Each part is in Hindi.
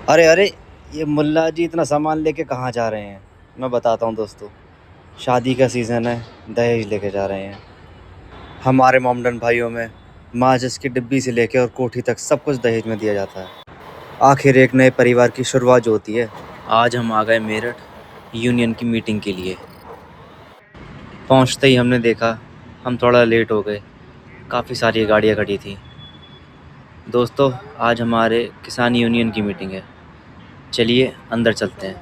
अरे अरे, ये मुल्ला जी इतना सामान लेके कहाँ जा रहे हैं? मैं बताता हूँ दोस्तों। शादी का सीज़न है, दहेज लेके जा रहे हैं। हमारे मोमडन भाइयों में माचिस की डिब्बी से लेके और कोठी तक सब कुछ दहेज में दिया जाता है। आखिर एक नए परिवार की शुरुआत जो होती है। आज हम आ गए मेरठ यूनियन की मीटिंग के लिए। पहुंचते ही हमने देखा हम थोड़ा लेट हो गए। काफ़ी सारी गाड़ियाँ खड़ी थी। दोस्तों, आज हमारे किसान यूनियन की मीटिंग है। चलिए अंदर चलते हैं।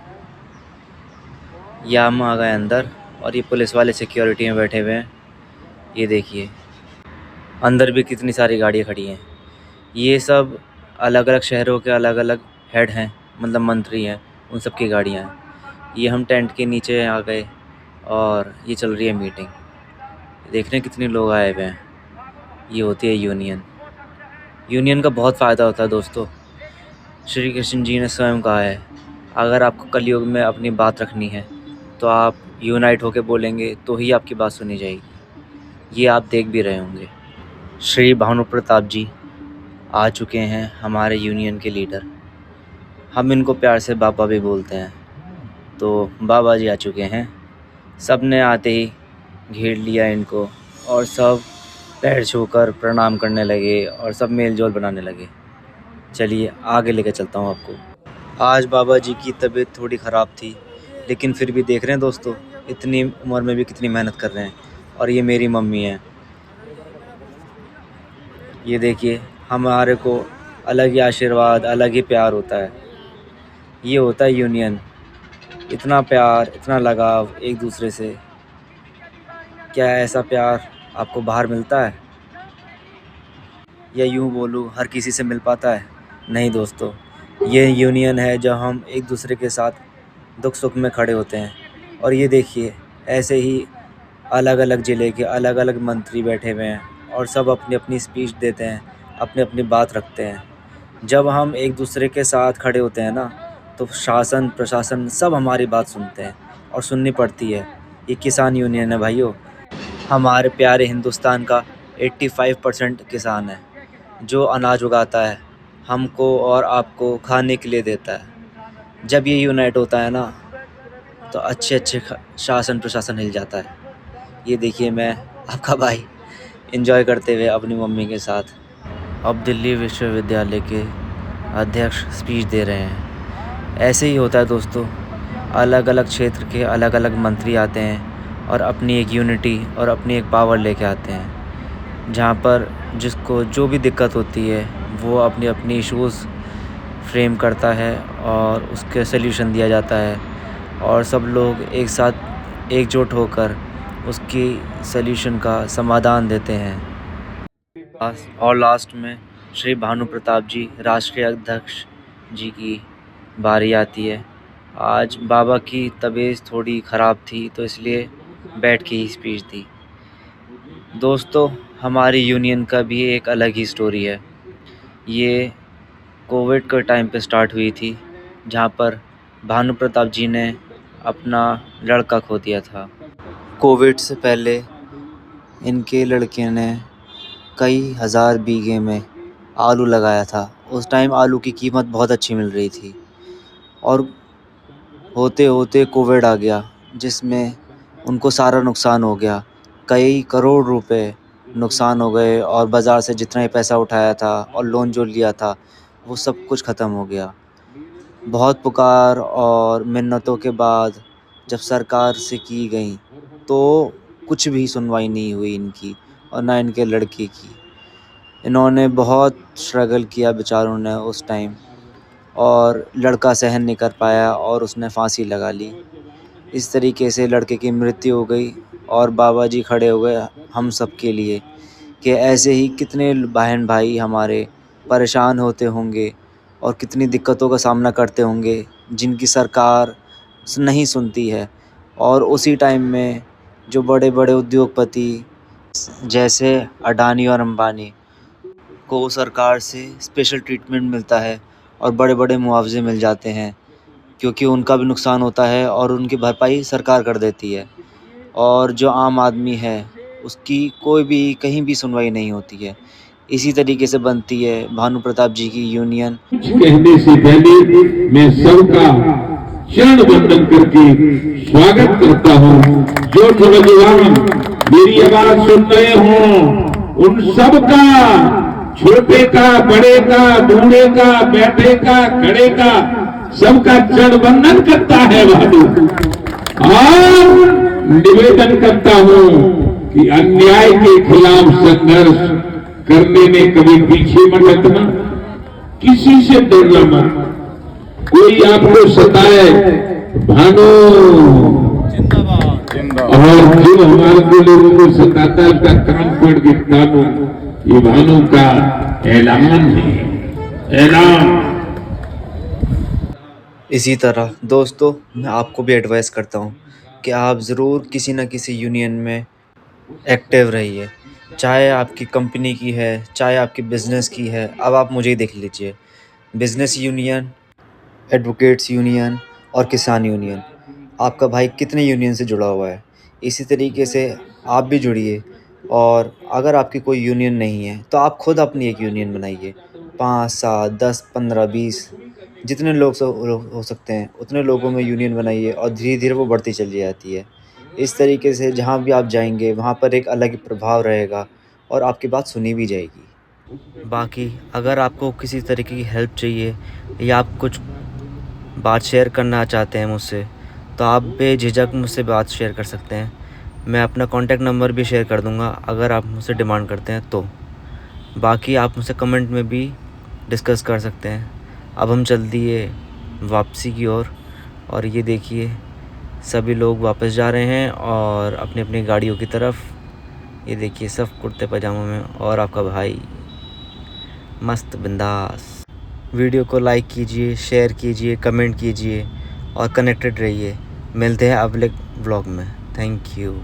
या हम आ गए अंदर और ये पुलिस वाले सिक्योरिटी में बैठे हुए हैं। ये देखिए, अंदर भी कितनी सारी गाड़ियाँ खड़ी हैं। ये सब अलग अलग शहरों के अलग अलग हेड हैं, मतलब मंत्री हैं, उन सब की गाड़ियाँ हैं। ये हम टेंट के नीचे आ गए और ये चल रही है मीटिंग। देखने कितने लोग आए हुए हैं। ये होती है यूनियन। यूनियन का बहुत फ़ायदा होता है दोस्तों। श्री कृष्ण जी ने स्वयं कहा है, अगर आपको कलयुग में अपनी बात रखनी है तो आप यूनाइट होकर बोलेंगे तो ही आपकी बात सुनी जाएगी। ये आप देख भी रहे होंगे। श्री भानु प्रताप जी आ चुके हैं, हमारे यूनियन के लीडर। हम इनको प्यार से बाबा भी बोलते हैं। तो बाबा जी आ चुके हैं। सब ने आते ही घेर लिया इनको और सब पैर छूकर प्रणाम करने लगे और सब मेल जोल बनाने लगे। चलिए आगे लेकर चलता हूँ आपको। आज बाबा जी की तबीयत थोड़ी ख़राब थी, लेकिन फिर भी देख रहे हैं दोस्तों, इतनी उम्र में भी कितनी मेहनत कर रहे हैं। और ये मेरी मम्मी है। ये देखिए, हमारे को अलग ही आशीर्वाद, अलग ही प्यार होता है। ये होता है यूनियन। इतना प्यार, इतना लगाव एक दूसरे से। क्या ऐसा प्यार आपको बाहर मिलता है? या यूँ बोलूँ हर किसी से मिल पाता है? नहीं दोस्तों, ये यूनियन है जब हम एक दूसरे के साथ दुख सुख में खड़े होते हैं। और ये देखिए, ऐसे ही अलग अलग ज़िले के अलग अलग मंत्री बैठे हुए हैं और सब अपनी अपनी स्पीच देते हैं, अपनी अपनी बात रखते हैं। जब हम एक दूसरे के साथ खड़े होते हैं ना, तो शासन प्रशासन सब हमारी बात सुनते हैं और सुननी पड़ती है। ये किसान यूनियन है भाइयों। हमारे प्यारे हिंदुस्तान का 85% किसान है, जो अनाज उगाता है, हमको और आपको खाने के लिए देता है। जब ये यूनाइट होता है ना, तो अच्छे अच्छे शासन प्रशासन हिल जाता है। ये देखिए, मैं आपका भाई एंजॉय करते हुए अपनी मम्मी के साथ। अब दिल्ली विश्वविद्यालय के अध्यक्ष स्पीच दे रहे हैं। ऐसे ही होता है दोस्तों, अलग अलग क्षेत्र के अलग अलग मंत्री आते हैं और अपनी एक यूनिटी और अपनी एक पावर लेके आते हैं। जहाँ पर जिसको जो भी दिक्कत होती है, वो अपनी अपनी इश्यूज़ फ्रेम करता है और उसके सल्यूशन दिया जाता है। और सब लोग एक साथ एकजुट होकर उसकी सल्यूशन का समाधान देते हैं। और लास्ट में श्री भानु प्रताप जी, राष्ट्रीय अध्यक्ष जी की बारी आती है। आज बाबा की तबीयत थोड़ी ख़राब थी, तो इसलिए बैठ के ही स्पीच दी। दोस्तों, हमारी यूनियन का भी एक अलग ही स्टोरी है। ये कोविड के टाइम पे स्टार्ट हुई थी, जहाँ पर भानु प्रताप जी ने अपना लड़का खो दिया था। कोविड से पहले इनके लड़के ने कई हज़ार बीघे में आलू लगाया था। उस टाइम आलू की कीमत बहुत अच्छी मिल रही थी और होते होते कोविड आ गया, जिसमें उनको सारा नुकसान हो गया। कई करोड़ रुपए नुकसान हो गए और बाज़ार से जितना ही पैसा उठाया था और लोन जो लिया था, वो सब कुछ ख़त्म हो गया। बहुत पुकार और मिन्नतों के बाद जब सरकार से की गई, तो कुछ भी सुनवाई नहीं हुई इनकी और ना इनके लड़के की। इन्होंने बहुत स्ट्रगल किया बेचारों ने उस टाइम, और लड़का सहन नहीं कर पाया और उसने फांसी लगा ली। इस तरीके से लड़के की मृत्यु हो गई और बाबा जी खड़े हो गए हम सब के लिए कि ऐसे ही कितने बहन भाई हमारे परेशान होते होंगे और कितनी दिक्कतों का सामना करते होंगे, जिनकी सरकार नहीं सुनती है। और उसी टाइम में जो बड़े बड़े उद्योगपति जैसे अडानी और अंबानी को सरकार से स्पेशल ट्रीटमेंट मिलता है और बड़े बड़े मुआवजे मिल जाते हैं, क्योंकि उनका भी नुकसान होता है और उनकी भरपाई सरकार कर देती है। और जो आम आदमी है, उसकी कोई भी कहीं भी सुनवाई नहीं होती है। इसी तरीके से बनती है भानु प्रताप जी की यूनियन। कुछ कहने से पहले मैं सबका चरण वंदन करके स्वागत करता हूँ। जो नौजवान मेरी आवाज सुन रहे हो उन सबका, छोटे का, बड़े का, बूढ़े का, बैठे का, खड़े का, सबका चरण वंदन करता है भानु। और निवेदन करता हूँ कि अन्याय के खिलाफ संघर्ष करने में कभी पीछे मत हटना, किसी से डरना मत। कोई आपको सताए, भानु और जो हमारे को लोगों को सताता है उसका काम पड़ के कानून, ये भानु का ऐलान है, ऐलान। इसी तरह दोस्तों मैं आपको भी एडवाइस करता हूँ कि आप ज़रूर किसी न किसी यूनियन में एक्टिव रहिए, चाहे आपकी कंपनी की है, चाहे आपकी बिज़नेस की है। अब आप मुझे ही देख लीजिए, बिज़नेस यूनियन, एडवोकेट्स यूनियन और किसान यूनियन, आपका भाई कितने यूनियन से जुड़ा हुआ है। इसी तरीके से आप भी जुड़िए, और अगर आपकी कोई यूनियन नहीं है तो आप खुद अपनी एक यूनियन बनाइए। 5, 7, 10, 15, 20 जितने लोग हो सकते हैं उतने लोगों में यूनियन बनाइए, और धीरे धीरे वो बढ़ती चली जाती है। इस तरीके से जहाँ भी आप जाएंगे वहाँ पर एक अलग ही प्रभाव रहेगा और आपकी बात सुनी भी जाएगी। बाकी अगर आपको किसी तरीके की हेल्प चाहिए या आप कुछ बात शेयर करना चाहते हैं मुझसे, तो आप बेझिझक मुझसे बात शेयर कर सकते हैं। मैं अपना कॉन्टैक्ट नंबर भी शेयर कर दूंगा अगर आप मुझसे डिमांड करते हैं तो। बाकी आप मुझसे कमेंट में भी डिस्कस कर सकते हैं। अब हम चल दिए वापसी की ओर, और ये देखिए सभी लोग वापस जा रहे हैं और अपनी अपनी गाड़ियों की तरफ। ये देखिए सब कुर्ते पजामों में, और आपका भाई मस्त बिंदास। वीडियो को लाइक कीजिए, शेयर कीजिए, कमेंट कीजिए और कनेक्टेड रहिए। मिलते हैं अगले व्लॉग में। Thank you.